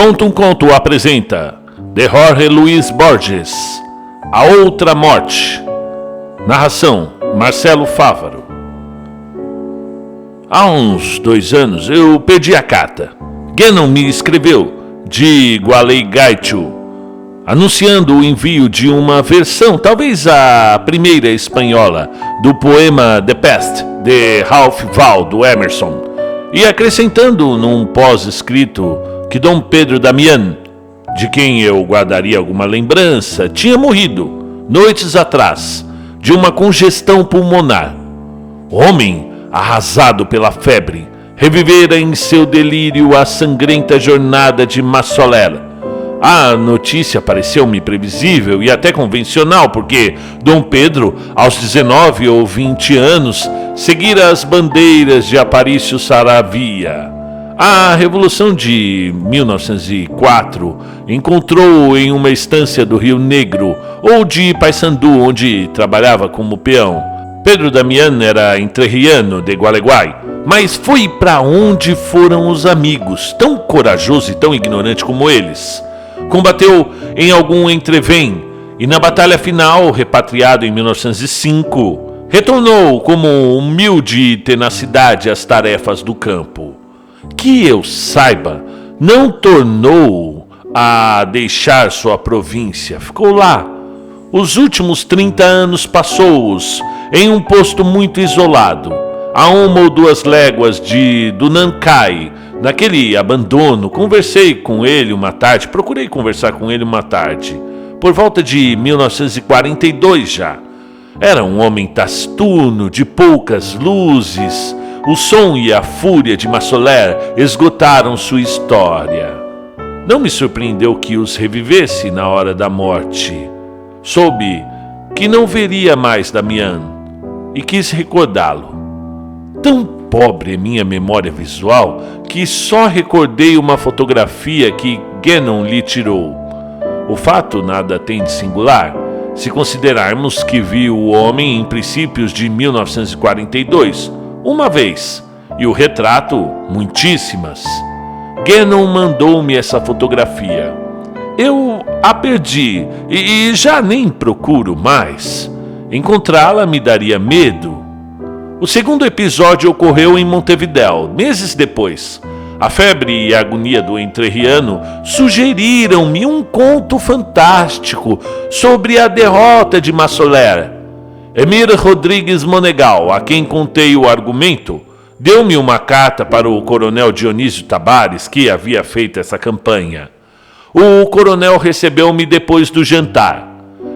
Conta um Conto apresenta de Jorge Luis Borges, A Outra Morte. Narração, Marcelo Fávaro. Há uns 2 anos eu perdi a carta. Guénon me escreveu, de Gualeguaychú, anunciando o envio de uma versão, talvez a primeira espanhola, do poema The Pest, de Ralph Waldo Emerson, e acrescentando num pós-escrito que Dom Pedro Damián, de quem eu guardaria alguma lembrança, tinha morrido, noites atrás, de uma congestão pulmonar. O homem, arrasado pela febre, revivera em seu delírio a sangrenta jornada de Massoler. A notícia pareceu-me previsível e até convencional, porque Dom Pedro, aos 19 ou 20 anos, seguira as bandeiras de Aparicio Saravia. A Revolução de 1904 encontrou-o em uma estância do Rio Negro ou de Paissandu, onde trabalhava como peão. Pedro Damián era entrerriano de Gualeguay, mas foi para onde foram os amigos, tão corajoso e tão ignorante como eles. Combateu em algum entrevém e na batalha final, repatriado em 1905, retornou com humilde tenacidade às tarefas do campo. Que eu saiba, não tornou a deixar sua província, ficou lá. Os últimos 30 anos passou-os em um posto muito isolado, a 1 ou 2 léguas do Nancai. Naquele abandono, procurei conversar com ele uma tarde, por volta de 1942 já. Era um homem taciturno, de poucas luzes. O som e a fúria de Massoler esgotaram sua história. Não me surpreendeu que os revivesse na hora da morte. Soube que não veria mais Damián e quis recordá-lo. Tão pobre é minha memória visual que só recordei uma fotografia que Guénon lhe tirou. O fato nada tem de singular, se considerarmos que vi o homem em princípios de 1942, uma vez, e o retrato, muitíssimas. Guénon mandou-me essa fotografia. Eu a perdi e já nem procuro mais. Encontrá-la me daria medo. O segundo episódio ocorreu em Montevidéu, meses depois. A febre e a agonia do entrerriano sugeriram-me um conto fantástico sobre a derrota de Massoler. Emir Rodrigues Monegal, a quem contei o argumento, deu-me uma carta para o coronel Dionísio Tabares, que havia feito essa campanha. O coronel recebeu-me depois do jantar.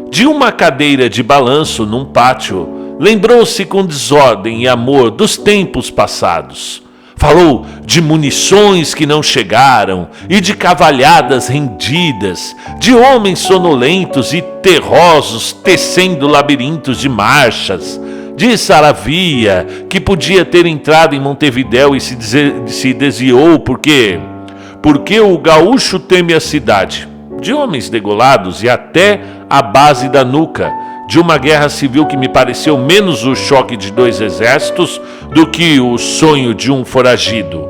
De uma cadeira de balanço num pátio, lembrou-se com desordem e amor dos tempos passados. Falou de munições que não chegaram e de cavalhadas rendidas, de homens sonolentos e terrosos tecendo labirintos de marchas, de Saravia, que podia ter entrado em Montevidéu e se desviou porque o gaúcho teme a cidade, de homens degolados e até a base da nuca, de uma guerra civil que me pareceu menos o choque de 2 exércitos do que o sonho de um foragido.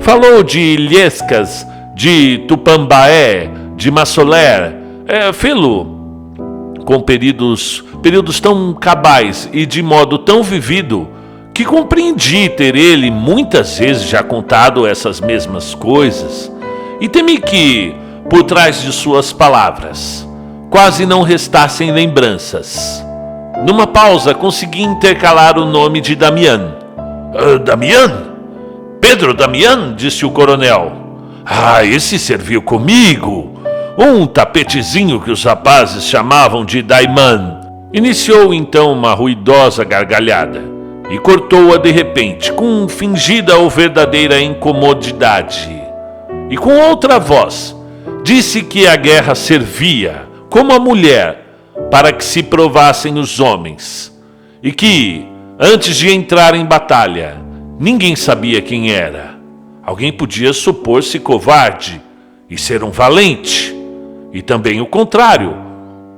Falou de Ilhécas, de Tupambaé, de Massoler, fê-lo com períodos tão cabais e de modo tão vivido que compreendi ter ele muitas vezes já contado essas mesmas coisas e temi que, por trás de suas palavras, quase não restassem lembranças. Numa pausa, consegui intercalar o nome de Damián. Damián? Pedro Damián? Disse o coronel. Esse serviu comigo. Um tapetezinho que os rapazes chamavam de daimán. Iniciou então uma ruidosa gargalhada e cortou-a de repente, com fingida ou verdadeira incomodidade. E com outra voz, disse que a guerra servia, como a mulher, para que se provassem os homens, e que, antes de entrar em batalha, ninguém sabia quem era. Alguém podia supor-se covarde e ser um valente, e também o contrário,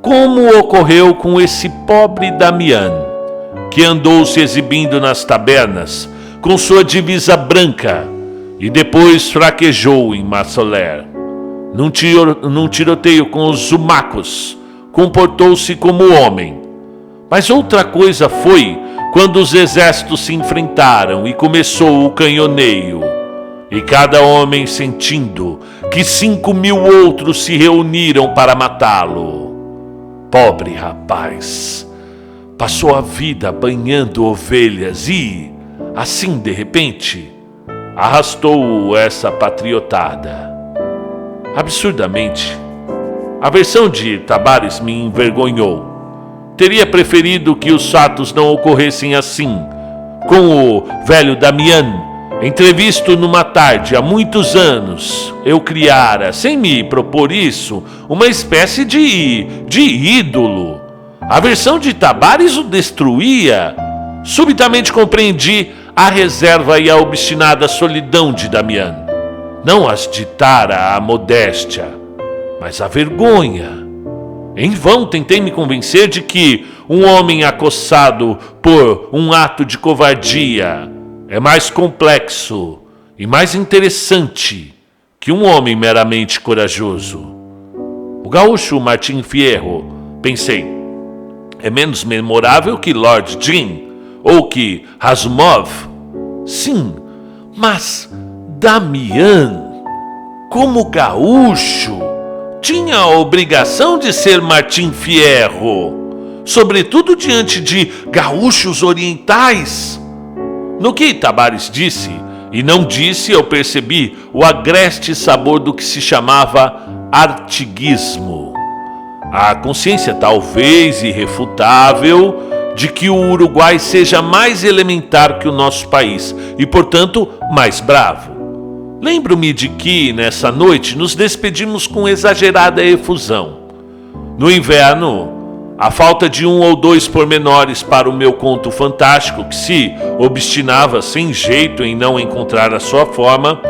como ocorreu com esse pobre Damián, que andou se exibindo nas tabernas com sua divisa branca e depois fraquejou em Massoler. num tiroteio com os Zumacos, comportou-se como homem. Mas outra coisa foi quando os exércitos se enfrentaram e começou o canhoneio. E cada homem sentindo que 5.000 outros se reuniram para matá-lo. Pobre rapaz, passou a vida banhando ovelhas e, assim de repente, arrastou essa patriotada. Absurdamente, a versão de Tabares me envergonhou. Teria preferido que os fatos não ocorressem assim, com o velho Damian, entrevisto numa tarde há muitos anos. Eu criara, sem me propor isso, uma espécie de ídolo. A versão de Tabares o destruía. Subitamente compreendi a reserva e a obstinada solidão de Damian. Não as ditara a modéstia, mas a vergonha. Em vão tentei me convencer de que um homem acossado por um ato de covardia é mais complexo e mais interessante que um homem meramente corajoso. O gaúcho Martim Fierro, pensei, é menos memorável que Lord Jim ou que Razumov. Sim, mas Damian, como gaúcho, tinha a obrigação de ser Martim Fierro, sobretudo diante de gaúchos orientais. No que Tabares disse e não disse, eu percebi o agreste sabor do que se chamava artiguismo. A consciência talvez irrefutável de que o Uruguai seja mais elementar que o nosso país e, portanto, mais bravo. Lembro-me de que, nessa noite, nos despedimos com exagerada efusão. No inverno, a falta de 1 ou 2 pormenores para o meu conto fantástico, que se obstinava sem jeito em não encontrar a sua forma,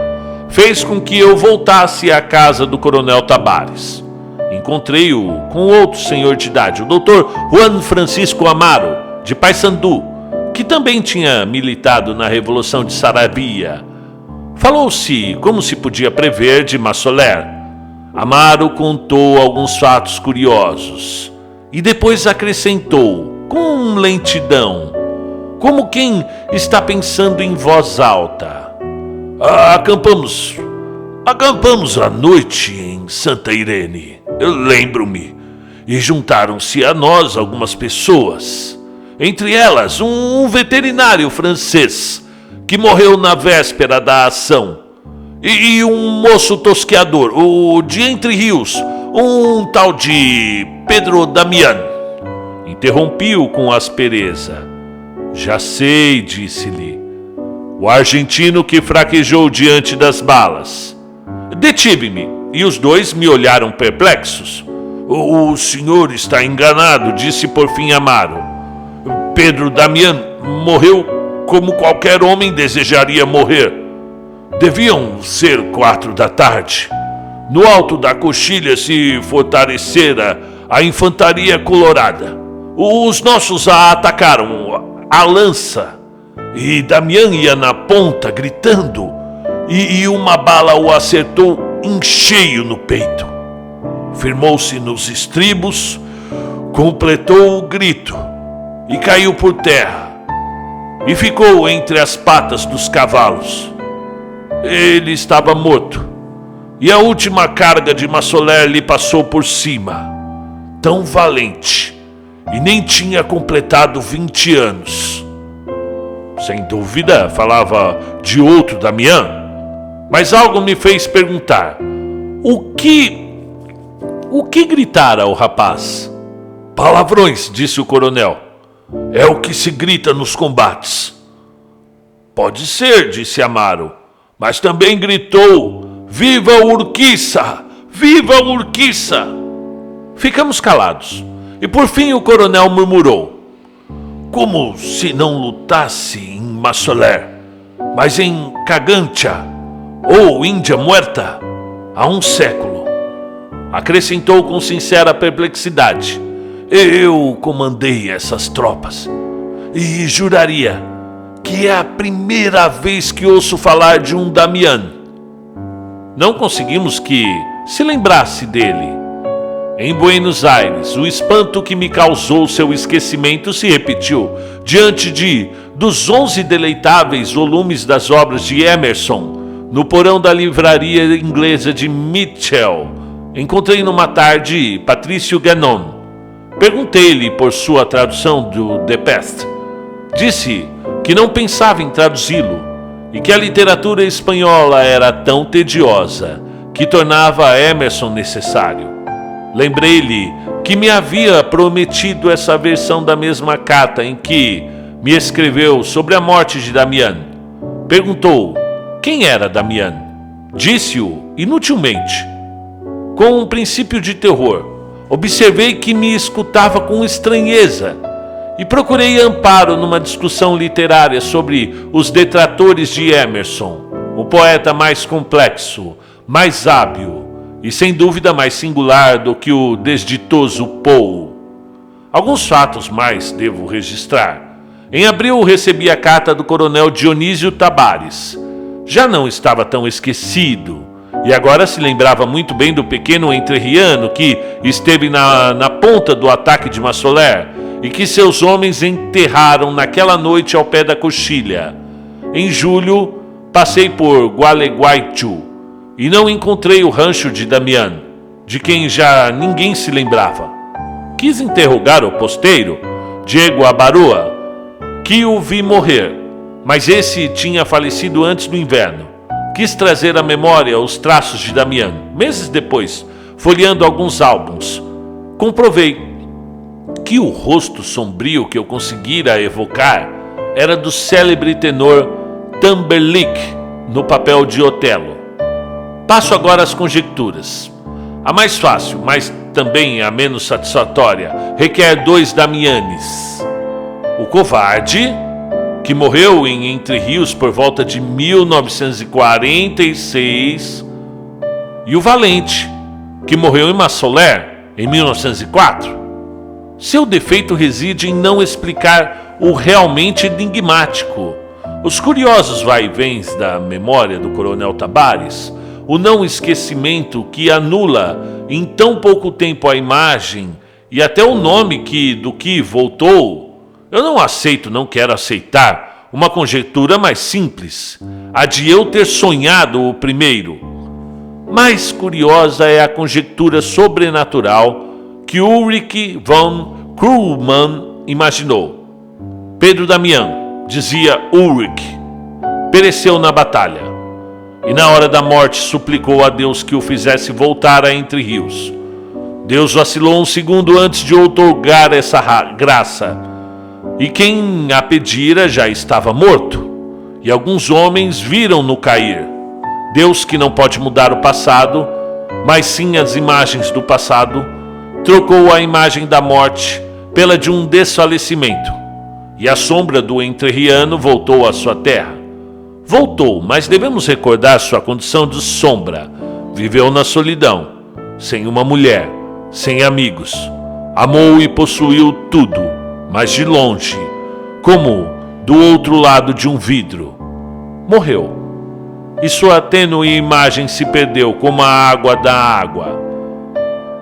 fez com que eu voltasse à casa do coronel Tabares. Encontrei-o com outro senhor de idade, o Dr. Juan Francisco Amaro, de Paissandu, que também tinha militado na Revolução de Saravia. Falou-se, como se podia prever, de Massoler. Amaro contou alguns fatos curiosos e depois acrescentou, com lentidão, como quem está pensando em voz alta: Acampamos à noite em Santa Irene, eu lembro-me, e juntaram-se a nós algumas pessoas, entre elas um veterinário francês que morreu na véspera da ação, e um moço tosqueador, o de Entre Rios, um tal de Pedro Damian. Interrompi-o com aspereza. Já sei, disse-lhe, o argentino que fraquejou diante das balas. Detive-me, e os dois me olharam perplexos. O senhor está enganado, disse por fim Amaro. Pedro Damian morreu como qualquer homem desejaria morrer. Deviam ser 4 da tarde. No alto da coxilha se fortalecera a infantaria colorada. Os nossos a atacaram à lança, e Damian ia na ponta gritando, e uma bala o acertou em cheio no peito. Firmou-se nos estribos, completou o grito e caiu por terra, e ficou entre as patas dos cavalos. Ele estava morto, e a última carga de Massoler lhe passou por cima. Tão valente, e nem tinha completado 20 anos. Sem dúvida falava de outro Damian, mas algo me fez perguntar: O que gritara o rapaz? Palavrões, disse o coronel. É o que se grita nos combates. Pode ser, disse Amaro, mas também gritou: Viva a Urquiza! Viva a Urquiza! Ficamos calados, e por fim o coronel murmurou: Como se não lutasse em Massoler, mas em Cagancha ou Índia Muerta há um século. Acrescentou com sincera perplexidade: Eu comandei essas tropas e juraria que é a primeira vez que ouço falar de um Damian. Não conseguimos que se lembrasse dele. Em Buenos Aires, o espanto que me causou seu esquecimento se repetiu diante dos 11 deleitáveis volumes das obras de Emerson, no porão da livraria inglesa de Mitchell. Encontrei numa tarde Patrício Guénon. Perguntei-lhe por sua tradução do The Pest. Disse que não pensava em traduzi-lo e que a literatura espanhola era tão tediosa que tornava Emerson necessário. Lembrei-lhe que me havia prometido essa versão da mesma carta em que me escreveu sobre a morte de Damián. Perguntou quem era Damián. Disse-o inutilmente. Com um princípio de terror, observei que me escutava com estranheza e procurei amparo numa discussão literária sobre os detratores de Emerson, o poeta mais complexo, mais hábil e sem dúvida mais singular do que o desditoso Poe. Alguns fatos mais devo registrar. Em abril recebi a carta do coronel Dionísio Tabares. Já não estava tão esquecido e agora se lembrava muito bem do pequeno entrerriano que esteve na ponta do ataque de Massoler e que seus homens enterraram naquela noite ao pé da coxilha. Em julho, passei por Gualeguaychú e não encontrei o rancho de Damián, de quem já ninguém se lembrava. Quis interrogar o posteiro, Diego Abaroa, que o vi morrer, mas esse tinha falecido antes do inverno. Quis trazer à memória os traços de Damián. Meses depois, folheando alguns álbuns, comprovei que o rosto sombrio que eu conseguira evocar era do célebre tenor Tamberlik no papel de Otelo. Passo agora às conjecturas. A mais fácil, mas também a menos satisfatória, requer 2 Damianes. O covarde, que morreu em Entre Rios por volta de 1946, e o valente, que morreu em Massoler em 1904. Seu defeito reside em não explicar o realmente enigmático, os curiosos vai-vens da memória do coronel Tabares, o não esquecimento que anula em tão pouco tempo a imagem e até o nome do que voltou. Eu não aceito, não quero aceitar uma conjectura mais simples, a de eu ter sonhado o primeiro. Mais curiosa é a conjectura sobrenatural que Ulrich von Krullmann imaginou. Pedro Damián, dizia Ulrich, pereceu na batalha. E na hora da morte suplicou a Deus que o fizesse voltar a Entre Rios. Deus vacilou um segundo antes de outorgar essa graça. E quem a pedira já estava morto. E alguns homens viram-no cair. Deus, que não pode mudar o passado, mas sim as imagens do passado, trocou a imagem da morte pela de um desfalecimento. E a sombra do entrerriano voltou à sua terra. Voltou, mas devemos recordar sua condição de sombra. Viveu na solidão, sem uma mulher, sem amigos. Amou e possuiu tudo, mas de longe, como do outro lado de um vidro. Morreu. E sua tênue imagem se perdeu como a água da água.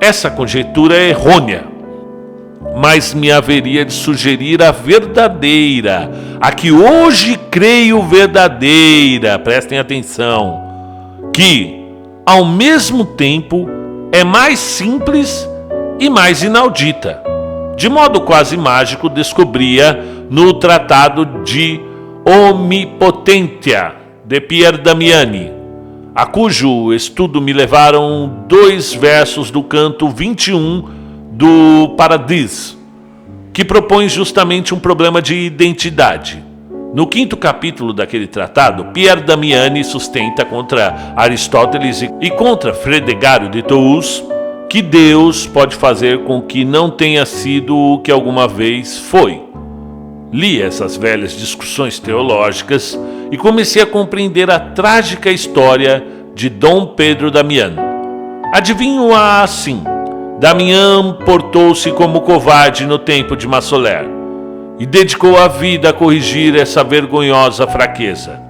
Essa conjectura é errônea, mas me haveria de sugerir a verdadeira, a que hoje creio verdadeira, prestem atenção, que, ao mesmo tempo, é mais simples e mais inaudita. De modo quase mágico, descobria no Tratado de Omnipotentia, de Pier Damiani, a cujo estudo me levaram 2 versos do canto 21 do Paradis, que propõe justamente um problema de identidade. No 5º capítulo daquele tratado, Pier Damiani sustenta contra Aristóteles e contra Fredegário de Tours que Deus pode fazer com que não tenha sido o que alguma vez foi. Li essas velhas discussões teológicas e comecei a compreender a trágica história de Dom Pedro Damián. Adivinho-a assim: Damián portou-se como covarde no tempo de Massoler e dedicou a vida a corrigir essa vergonhosa fraqueza.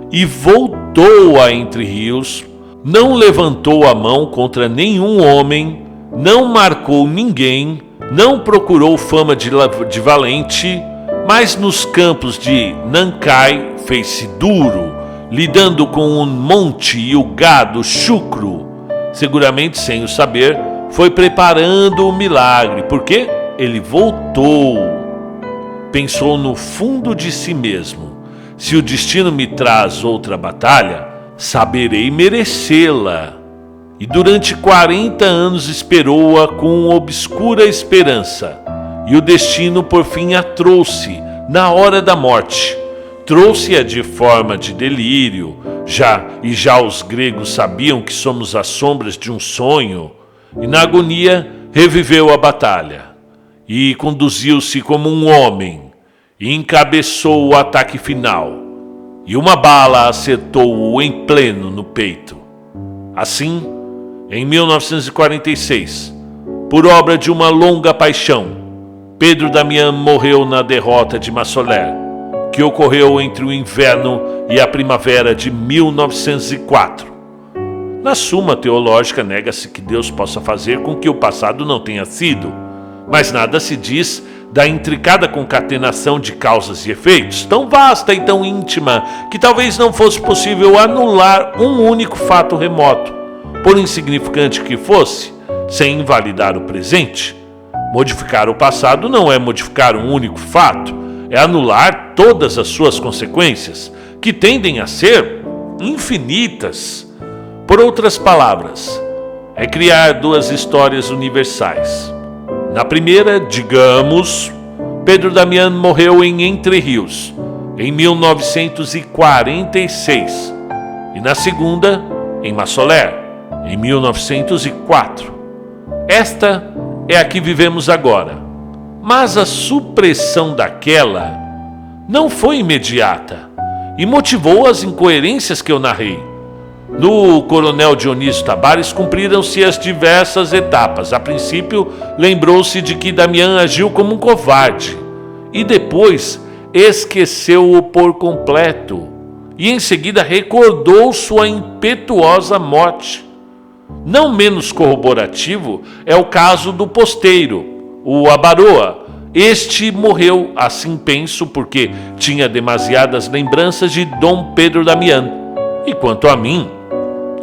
E voltou a Entre Rios não levantou a mão contra nenhum homem, não marcou ninguém, não procurou fama de valente, mas nos campos de Nankai fez-se duro, lidando com um monte e o gado chucro. Seguramente sem o saber, foi preparando o milagre, porque ele voltou. Pensou no fundo de si mesmo: se o destino me traz outra batalha, saberei merecê-la. E durante 40 anos esperou-a com obscura esperança. E o destino por fim a trouxe na hora da morte. Trouxe-a de forma de delírio, já os gregos sabiam que somos as sombras de um sonho, e na agonia reviveu a batalha, e conduziu-se como um homem, e encabeçou o ataque final, e uma bala acertou-o em pleno no peito. Assim, em 1946, por obra de uma longa paixão, Pedro Damião morreu na derrota de Massoler, que ocorreu entre o inverno e a primavera de 1904. Na Suma Teológica nega-se que Deus possa fazer com que o passado não tenha sido, mas nada se diz da intricada concatenação de causas e efeitos, tão vasta e tão íntima, que talvez não fosse possível anular um único fato remoto, por insignificante que fosse, sem invalidar o presente. Modificar o passado não é modificar um único fato, é anular todas as suas consequências, que tendem a ser infinitas. Por outras palavras, é criar duas histórias universais. Na primeira, digamos, Pedro Damião morreu em Entre Rios, em 1946, e na segunda, em Massoler, em 1904. Esta é a que vivemos agora, mas a supressão daquela não foi imediata e motivou as incoerências que eu narrei. No Coronel Dionísio Tabares cumpriram-se as diversas etapas. A princípio, lembrou-se de que Damião agiu como um covarde e depois esqueceu-o por completo e em seguida recordou sua impetuosa morte. Não menos corroborativo é o caso do posteiro, o Abaroa. Este morreu, assim penso, porque tinha demasiadas lembranças de Dom Pedro Damião. E quanto a mim,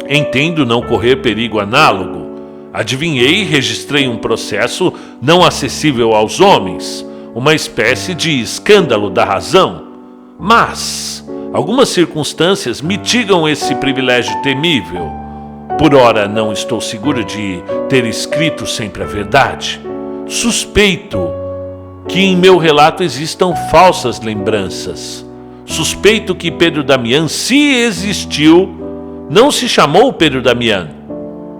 entendo não correr perigo análogo. Adivinhei e registrei um processo não acessível aos homens, uma espécie de escândalo da razão. Mas algumas circunstâncias mitigam esse privilégio temível. Por ora não estou seguro de ter escrito sempre a verdade. Suspeito que em meu relato existam falsas lembranças. Suspeito que Pedro Damião, se existiu, não se chamou Pedro Damião,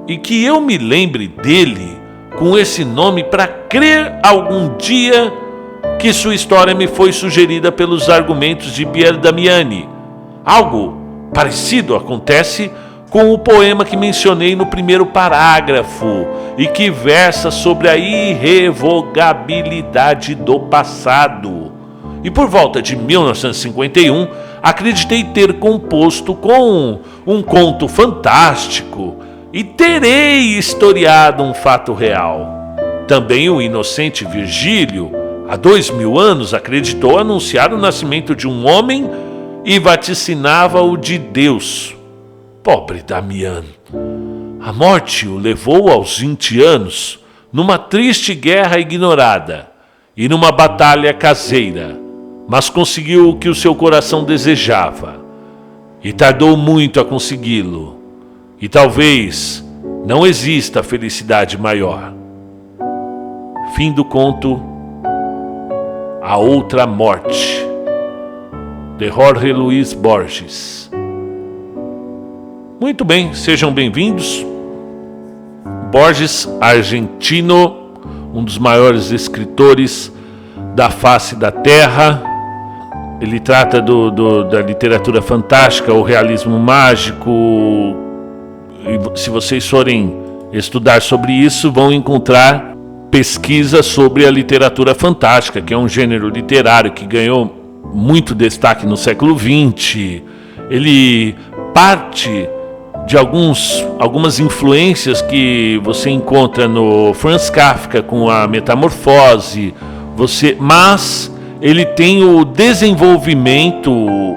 e que eu me lembre dele com esse nome para crer algum dia que sua história me foi sugerida pelos argumentos de Pierre Damiani. Algo parecido acontece com o poema que mencionei no primeiro parágrafo e que versa sobre a irrevogabilidade do passado. E por volta de 1951, acreditei ter composto com um conto fantástico e terei historiado um fato real. Também o inocente Virgílio, há 2000 anos, acreditou anunciar o nascimento de um homem e vaticinava-o de Deus. Pobre Damião! A morte o levou aos 20 anos, numa triste guerra ignorada e numa batalha caseira, mas conseguiu o que o seu coração desejava, e tardou muito a consegui-lo, e talvez não exista felicidade maior. Fim do conto A Outra Morte, de Jorge Luis Borges. Muito bem, sejam bem-vindos. Borges, argentino, um dos maiores escritores da face da terra. Ele trata da literatura fantástica, o realismo mágico. E se vocês forem estudar sobre isso, vão encontrar pesquisas sobre a literatura fantástica, que é um gênero literário que ganhou muito destaque no século XX. Ele parte de algumas influências que você encontra no Franz Kafka com a Metamorfose, mas ele tem o desenvolvimento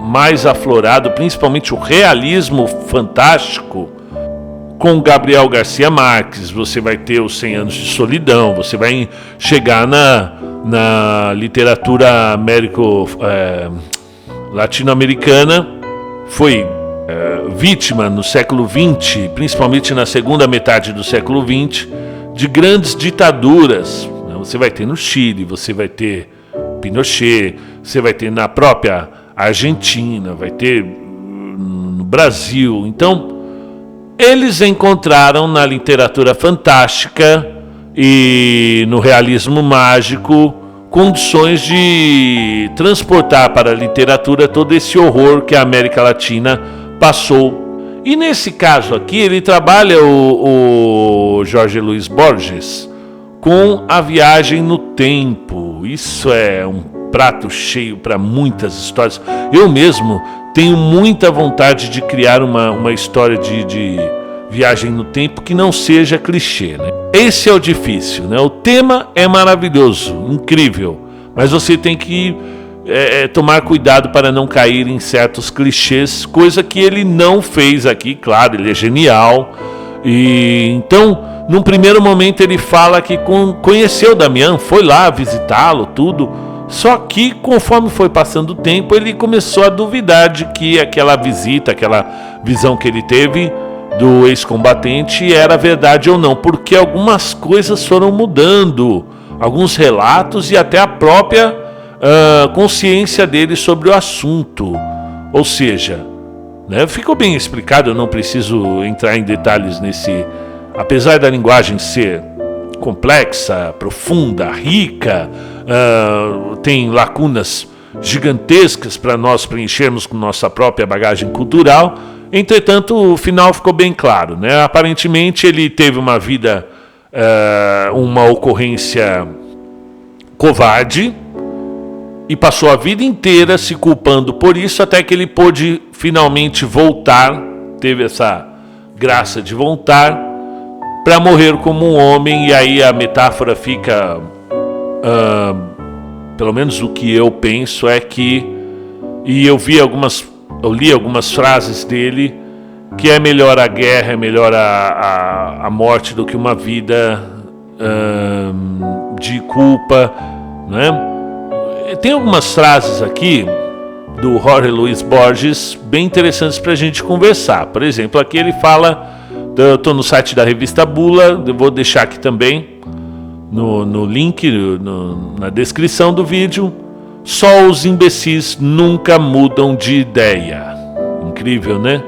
mais aflorado, principalmente o realismo fantástico, com Gabriel Garcia Marques. Você vai ter os 100 Anos de Solidão, você vai chegar na literatura latino-americana, foi vítima no século XX, principalmente na segunda metade do século XX, de grandes ditaduras. Você vai ter no Chile, você vai ter Pinochet, você vai ter na própria Argentina, vai ter no Brasil. Então, eles encontraram na literatura fantástica e no realismo mágico condições de transportar para a literatura todo esse horror que a América Latina passou. E nesse caso aqui, ele trabalha o Jorge Luis Borges com a viagem no tempo. Isso é um prato cheio para muitas histórias. Eu mesmo tenho muita vontade de criar uma história de viagem no tempo que não seja clichê, né? Esse é o difícil, né? O tema é maravilhoso, incrível, mas você tem que tomar cuidado para não cair em certos clichês, coisa que ele não fez aqui. Claro, ele é genial. E então, num primeiro momento, ele fala que conheceu Damián, foi lá visitá-lo, tudo. Só que, conforme foi passando o tempo, ele começou a duvidar de que aquela visita, aquela visão que ele teve do ex-combatente era verdade ou não, porque algumas coisas foram mudando, alguns relatos e até a própria consciência dele sobre o assunto. Ou seja, né, ficou bem explicado, eu não preciso entrar em detalhes nesse. Apesar da linguagem ser complexa, profunda, rica, tem lacunas gigantescas para nós preenchermos com nossa própria bagagem cultural. Entretanto, o final ficou bem claro, né? Aparentemente ele teve uma vida, uma ocorrência covarde e passou a vida inteira se culpando por isso, até que ele pôde finalmente voltar, teve essa graça de voltar para morrer como um homem. E aí a metáfora fica, pelo menos o que eu penso é que, e eu li algumas frases dele, que é melhor a guerra, é melhor a morte do que uma vida de culpa, né? Tem algumas frases aqui do Jorge Luis Borges bem interessantes para a gente conversar. Por exemplo, aqui ele fala, eu estou no site da revista Bula, eu vou deixar aqui também no link, na descrição do vídeo. Só os imbecis nunca mudam de ideia. Incrível, né?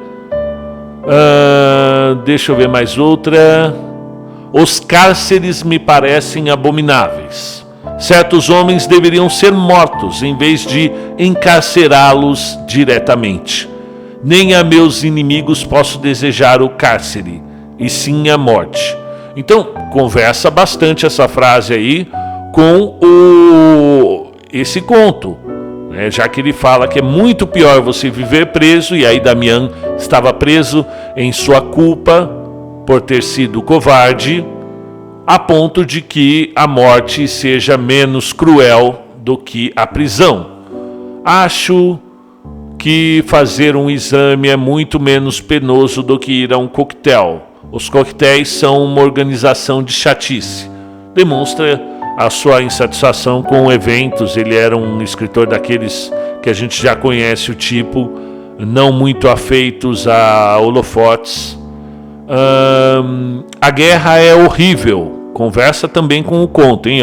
Deixa eu ver mais outra. Os cárceres me parecem abomináveis. Certos homens deveriam ser mortos em vez de encarcerá-los diretamente. Nem a meus inimigos posso desejar o cárcere, e sim a morte. Então, conversa bastante essa frase aí com esse conto, né? Já que ele fala que é muito pior você viver preso, e aí Damián estava preso em sua culpa por ter sido covarde, a ponto de que a morte seja menos cruel do que a prisão. Acho que fazer um exame é muito menos penoso do que ir a um coquetel. Os coquetéis são uma organização de chatice. Demonstra a sua insatisfação com eventos. Ele era um escritor daqueles que a gente já conhece o tipo, não muito afeitos a holofotes. A guerra é horrível. Conversa também com o conto, hein?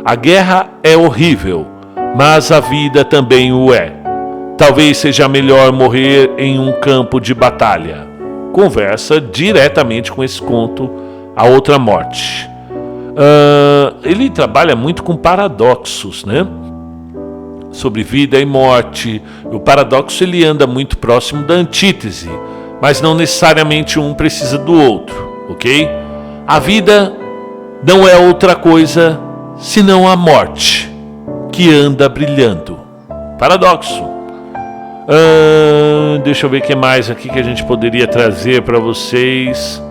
A guerra é horrível, mas a vida também o é. Talvez seja melhor morrer em um campo de batalha. Conversa diretamente com esse conto, A Outra Morte. Ele trabalha muito com paradoxos, né? Sobre vida e morte. O paradoxo ele anda muito próximo da antítese, mas não necessariamente um precisa do outro, ok? A vida não é outra coisa senão a morte que anda brilhando. Paradoxo. Deixa eu ver o que mais aqui que a gente poderia trazer para vocês.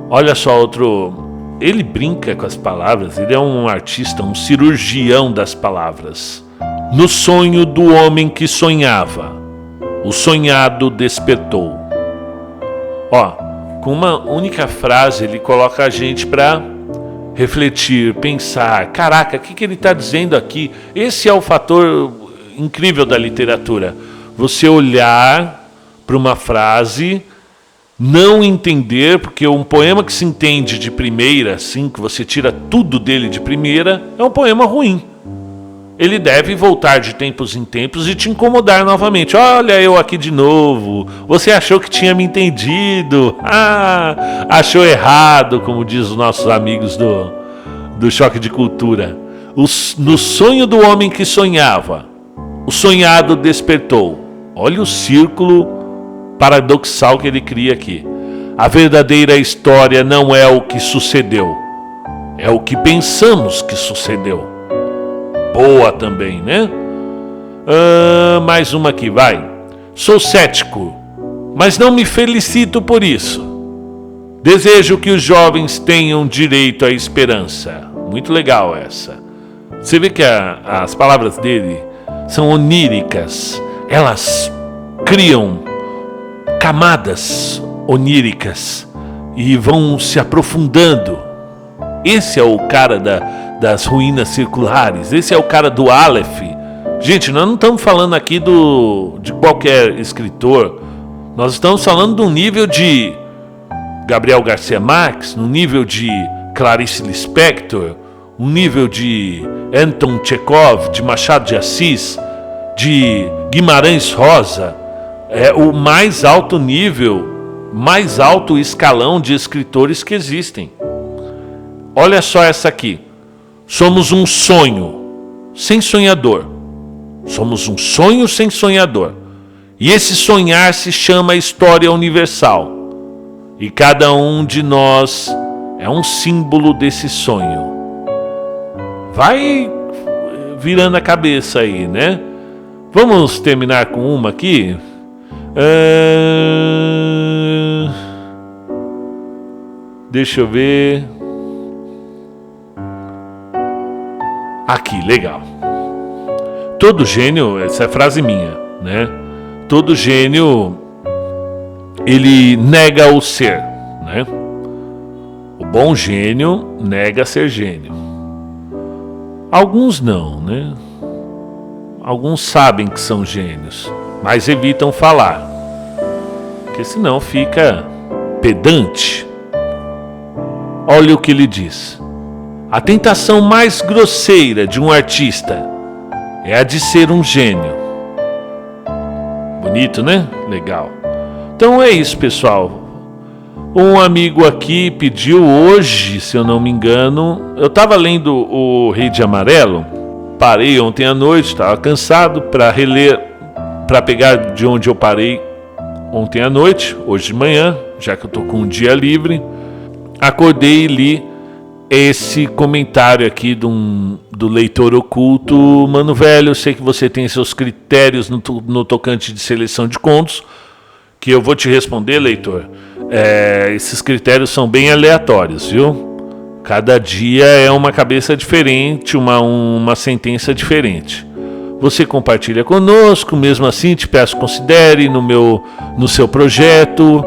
Olha só, outro. Ele brinca com as palavras, ele é um artista, um cirurgião das palavras. No sonho do homem que sonhava, o sonhado despertou. Ó, com uma única frase ele coloca a gente para refletir, pensar. Caraca, o que ele está dizendo aqui? Esse é o fator incrível da literatura. Você olhar para uma frase, não entender, porque um poema que se entende de primeira, assim, que você tira tudo dele de primeira, é um poema ruim. Ele deve voltar de tempos em tempos e te incomodar novamente. Olha eu aqui de novo. Você achou que tinha me entendido. Achou errado, como diz os nossos amigos do Choque de Cultura. No sonho do homem que sonhava, o sonhado despertou. Olha o círculo paradoxal que ele cria aqui. A verdadeira história não é o que sucedeu, é o que pensamos que sucedeu. Boa também, né? Mais uma aqui, vai. Sou cético, mas não me felicito por isso. Desejo que os jovens tenham direito à esperança. Muito legal essa. Você vê que as palavras dele são oníricas. Elas criam camadas oníricas e vão se aprofundando. Esse é o cara das ruínas circulares. Esse é o cara do Aleph. Gente, nós não estamos falando aqui de qualquer escritor. Nós estamos falando de um nível de Gabriel Garcia Marques, no nível de Clarice Lispector, um nível de Anton Chekhov, de Machado de Assis, de Guimarães Rosa. É o mais alto nível, mais alto escalão de escritores que existem. Olha só essa aqui. Somos um sonho sem sonhador. Somos um sonho sem sonhador. E esse sonhar se chama história universal. E cada um de nós é um símbolo desse sonho. Vai virando a cabeça aí, né? Vamos terminar com uma aqui? Deixa eu ver. Aqui, legal. Todo gênio, essa é frase minha, né? Todo gênio, ele nega o ser, né? O bom gênio nega ser gênio. Alguns não, né? Alguns sabem que são gênios, mas evitam falar, porque senão fica pedante. Olha o que ele diz. A tentação mais grosseira de um artista é a de ser um gênio. Bonito, né? Legal. Então é isso, pessoal. Um amigo aqui pediu hoje, se eu não me engano, eu estava lendo o Rei de Amarelo, parei ontem à noite, estava cansado para reler, para pegar de onde eu parei ontem à noite, hoje de manhã, já que eu estou com um dia livre, acordei e li esse comentário aqui do leitor oculto. Mano velho, eu sei que você tem seus critérios no tocante de seleção de contos, que eu vou te responder, leitor. Esses critérios são bem aleatórios, viu? Cada dia é uma cabeça diferente, uma sentença diferente. Você compartilha conosco, mesmo assim te peço considere no seu projeto,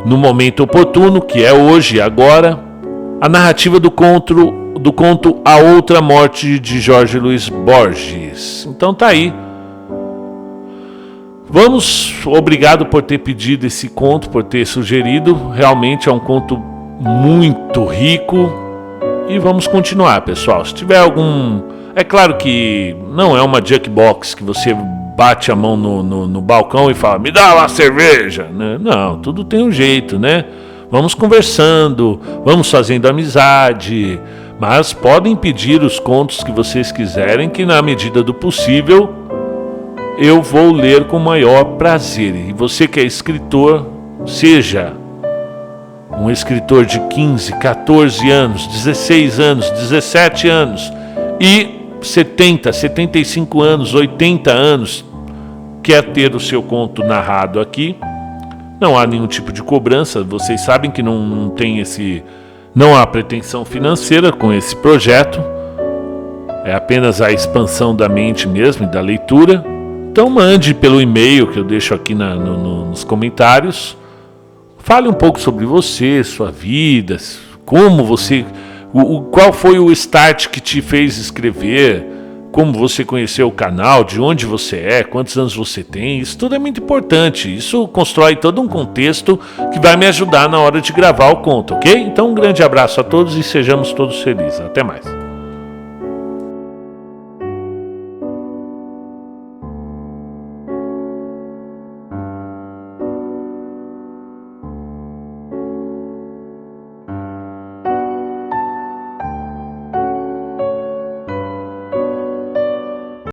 no momento oportuno, que é hoje, agora, a narrativa do conto A Outra Morte de Jorge Luiz Borges. Então tá aí. Obrigado por ter pedido esse conto, por ter sugerido. Realmente é um conto muito rico. E vamos continuar, pessoal. Se tiver algum... É claro que não é uma jukebox que você bate a mão no balcão e fala, me dá uma cerveja. Não, tudo tem um jeito, né? Vamos conversando, vamos fazendo amizade, mas podem pedir os contos que vocês quiserem, que na medida do possível eu vou ler com o maior prazer. E você que é escritor, seja um escritor de 15, 14 anos, 16 anos, 17 anos e 70, 75 anos, 80 anos, quer ter o seu conto narrado aqui. Não há nenhum tipo de cobrança, vocês sabem que não há pretensão financeira com esse projeto, é apenas a expansão da mente mesmo e da leitura. Então mande pelo e-mail que eu deixo aqui nos comentários, fale um pouco sobre você, sua vida, qual foi o start que te fez escrever, como você conheceu o canal, de onde você é, quantos anos você tem. Isso tudo é muito importante. Isso constrói todo um contexto que vai me ajudar na hora de gravar o conto, ok? Então um grande abraço a todos e sejamos todos felizes. Até mais.